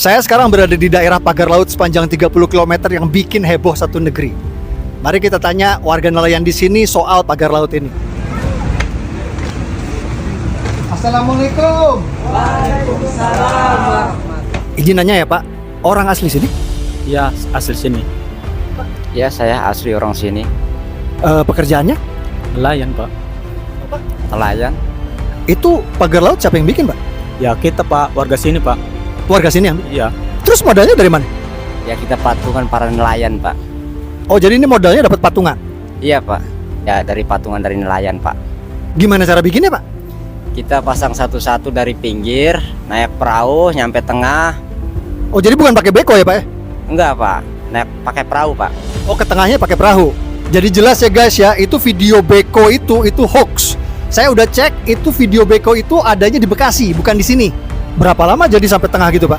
Saya sekarang berada di daerah pagar laut sepanjang 30 km yang bikin heboh satu negeri. Mari kita tanya warga nelayan di sini soal pagar laut ini. Assalamualaikum. Waalaikumsalam. Izin nanya ya Pak, orang asli sini? Ya, asli sini. Ya, saya asli orang sini. Pekerjaannya? Nelayan, Pak. Nelayan. Itu pagar laut siapa yang bikin Pak? Ya, kita, Pak, warga sini, Pak. Warga sini yang Iya. Terus modalnya dari mana? Ya, kita patungan para nelayan, Pak. Oh, jadi ini modalnya dapat patungan. Iya, Pak. Ya, dari patungan dari nelayan, Pak. Gimana cara bikinnya Pak? Kita pasang satu-satu dari pinggir, naik perahu, nyampe tengah. Oh, jadi bukan pakai beko ya Pak ya? Enggak, Pak. Naik pakai perahu, Pak. Oh, ke tengahnya pakai perahu. Jadi jelas ya guys ya, itu video beko itu hoax. Saya udah cek, itu video beko itu adanya di Bekasi, bukan di sini. Berapa lama jadi sampai tengah gitu Pak?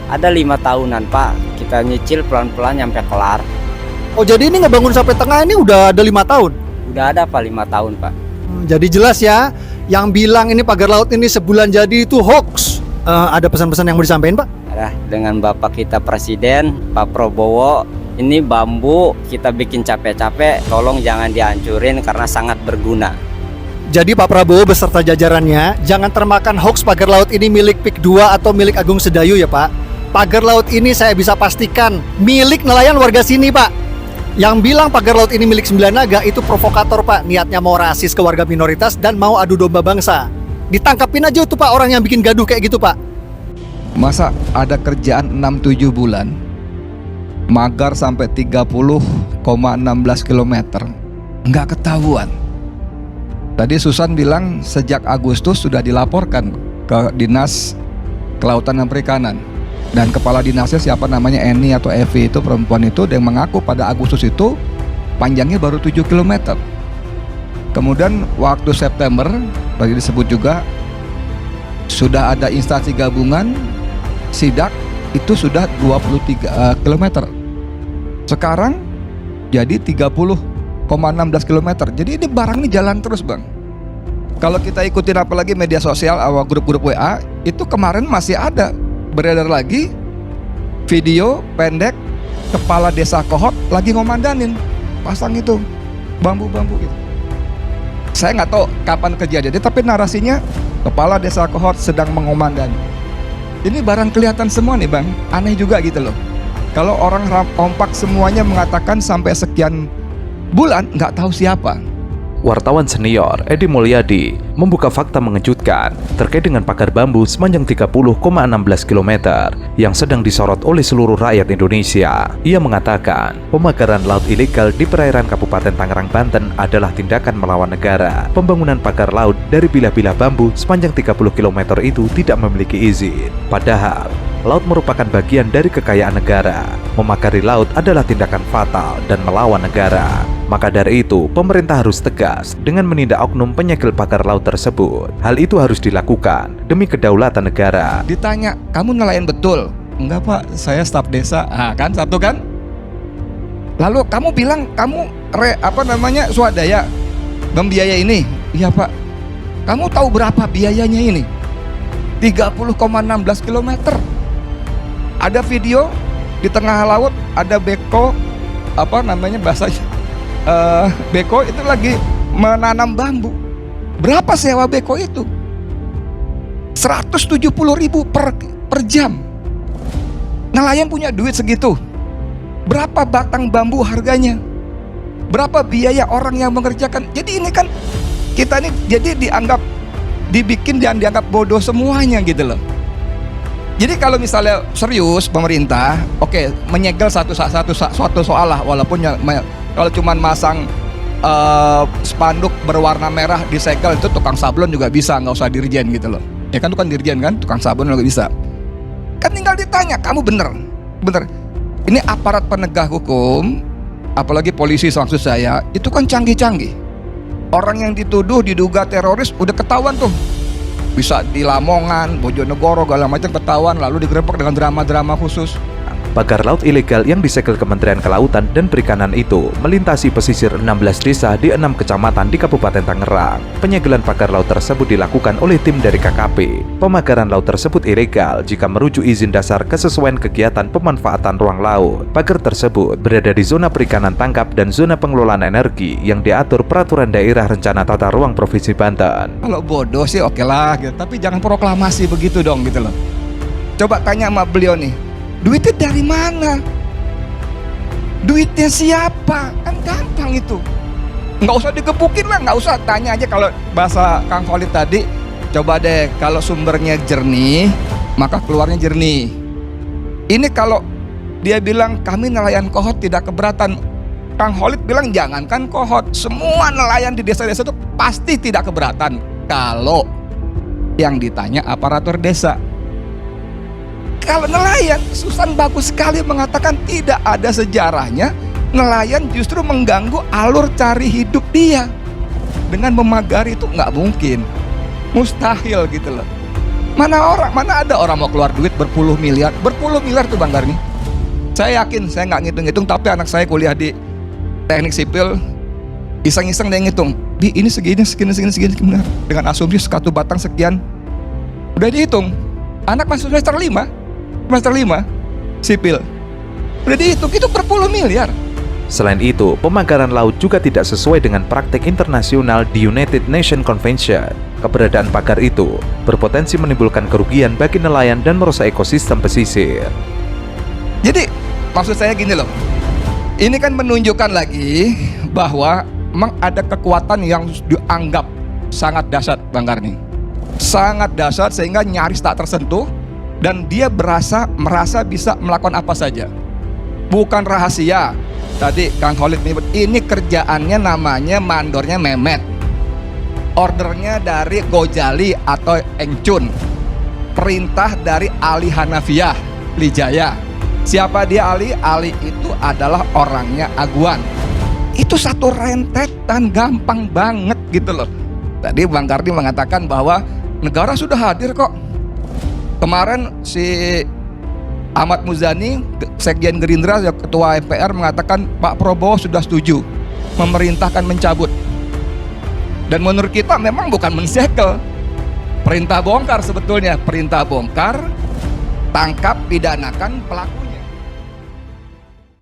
Ada 5 tahunan, Pak. Kita nyicil pelan-pelan nyampe kelar. Oh, jadi ini ngebangun sampai tengah ini udah ada 5 tahun? Udah ada, Pak, 5 tahun, Pak. Jadi jelas ya, yang bilang ini pagar laut ini sebulan jadi itu hoax. Ada pesan-pesan yang mau disampaikan Pak? Nah, dengan Bapak kita Presiden, Pak Prabowo, ini bambu kita bikin capek-capek, tolong jangan dihancurin karena sangat berguna. Jadi Pak Prabowo beserta jajarannya jangan termakan hoax pagar laut ini milik PIK 2 atau milik Agung Sedayu ya Pak. Pagar laut ini saya bisa pastikan milik nelayan warga sini Pak. Yang bilang pagar laut ini milik Sembilan Naga itu provokator Pak. Niatnya mau rasis ke warga minoritas dan mau adu domba bangsa. Ditangkapin aja tuh Pak orang yang bikin gaduh kayak gitu Pak. Masa ada kerjaan 6-7 bulan, magar sampai 30,16 km, nggak ketahuan. Tadi Susan bilang sejak Agustus sudah dilaporkan ke Dinas Kelautan dan Perikanan. Dan kepala dinasnya siapa namanya, Eni atau Evi itu, perempuan itu, yang mengaku pada Agustus itu panjangnya baru 7 km. Kemudian waktu September, tadi disebut juga, sudah ada instansi gabungan, sidak, itu sudah 23 km. Sekarang jadi 30,16 km. Jadi ini barang ini jalan terus Bang. Kalau kita ikutin apalagi media sosial, awal grup-grup WA, itu kemarin masih ada beredar lagi video pendek kepala desa Kohot lagi ngomandanin pasang itu bambu-bambu gitu. Saya nggak tahu kapan kejadiannya, tapi narasinya kepala desa Kohot sedang mengomandani. Ini barang kelihatan semua nih Bang, aneh juga gitu loh. Kalau orang kompak semuanya mengatakan sampai sekian bulan nggak tahu siapa. Wartawan senior Edi Mulyadi membuka fakta mengejutkan terkait dengan pagar bambu sepanjang 30,16 km yang sedang disorot oleh seluruh rakyat Indonesia. Ia mengatakan pemagaran laut ilegal di perairan Kabupaten Tangerang, Banten adalah tindakan melawan negara. Pembangunan pagar laut dari bilah-bilah bambu sepanjang 30 km itu tidak memiliki izin. Padahal laut merupakan bagian dari kekayaan negara. Memagari laut adalah tindakan fatal dan melawan negara. Maka dari itu, pemerintah harus tegas dengan menindak oknum penyegel pagar laut tersebut. Hal itu harus dilakukan demi kedaulatan negara. Ditanya, kamu nelayan betul? Enggak Pak, saya staf desa. Kan satu kan? Lalu kamu bilang kamu swadaya membiayai ini? Iya Pak. Kamu tahu berapa biayanya ini? 30,16 km. Ada video di tengah laut, ada beko, beko itu lagi menanam bambu. Berapa sewa beko itu? 170.000 per jam. Nelayan punya duit segitu. Berapa batang bambu harganya? Berapa biaya orang yang mengerjakan? Jadi ini kan kita nih jadi dibikin dan dianggap bodoh semuanya gitu loh. Jadi kalau misalnya serius pemerintah, oke, menyegel suatu soal lah, walaupun kalau cuman masang spanduk berwarna merah disegel itu tukang sablon juga bisa, nggak usah dirjen gitu loh. Ya kan, tukang dirjen kan, tukang sablon juga bisa. Kan tinggal ditanya, kamu bener. Ini aparat penegak hukum, apalagi polisi maksud saya, itu kan canggih-canggih. Orang yang dituduh diduga teroris udah ketahuan tuh. Bisa di Lamongan, Bojonegoro, segala macam ketahuan, lalu digerebek dengan drama-drama khusus. pagar laut ilegal yang disegel Kementerian Kelautan dan Perikanan itu melintasi pesisir 16 desa di 6 kecamatan di Kabupaten Tangerang. Penyegelan pagar laut tersebut dilakukan oleh tim dari KKP. Pemagaran laut tersebut ilegal jika merujuk izin dasar kesesuaian kegiatan pemanfaatan ruang laut. Pagar tersebut berada di zona perikanan tangkap dan zona pengelolaan energi yang diatur Peraturan Daerah Rencana Tata Ruang Provinsi Banten. Kalau bodoh sih oke lah gitu, tapi jangan proklamasi begitu dong gitu loh. Coba tanya sama beliau nih, duitnya dari mana? Duitnya siapa? Kan gampang itu. Nggak usah digebukin lah, nggak usah, tanya aja. Kalau bahasa Kang Khalid tadi, coba deh kalau sumbernya jernih, maka keluarnya jernih. Ini kalau dia bilang kami nelayan kohot tidak keberatan, Kang Khalid bilang jangankan kohot, semua nelayan di desa-desa itu pasti tidak keberatan kalau yang ditanya aparatur desa. Kalau nelayan, Susan bagus sekali mengatakan tidak ada sejarahnya nelayan justru mengganggu alur cari hidup dia. Dengan memagari itu nggak mungkin, mustahil gitu loh. Mana ada orang mau keluar duit berpuluh miliar tuh Bang Garni. Saya yakin, saya nggak ngitung-ngitung, tapi anak saya kuliah di teknik sipil, iseng-iseng dia ngitung, Bi ini segini benar. Dengan asumsi sekatu batang sekian, udah dihitung. Anak masuk semester 5 sipil, udah dihitung itu berpuluh miliar. Selain itu, pemagaran laut juga tidak sesuai dengan praktik internasional di United Nations Convention. Keberadaan pagar itu berpotensi menimbulkan kerugian bagi nelayan dan merusak ekosistem pesisir. Jadi maksud saya gini loh, ini kan menunjukkan lagi bahwa memang ada kekuatan yang dianggap sangat dahsyat Bang Karni. Sangat dahsyat sehingga nyaris tak tersentuh, dan dia merasa bisa melakukan apa saja. Bukan rahasia. Tadi Kang Khalid menyebut ini kerjaannya namanya mandornya Memet. Ordernya dari Gojali atau Engcun. Perintah dari Ali Hanafiah Lijaya. Siapa dia Ali? Ali itu adalah orangnya Aguan. Itu satu rentetan, gampang banget gitu loh. Tadi Bang Kardi mengatakan bahwa negara sudah hadir kok. Kemarin si Ahmad Muzani, Sekjen Gerindra, Ketua MPR mengatakan Pak Prabowo sudah setuju memerintahkan mencabut. Dan menurut kita memang bukan mensegel, perintah bongkar sebetulnya, perintah bongkar, tangkap, pidanakan pelakunya.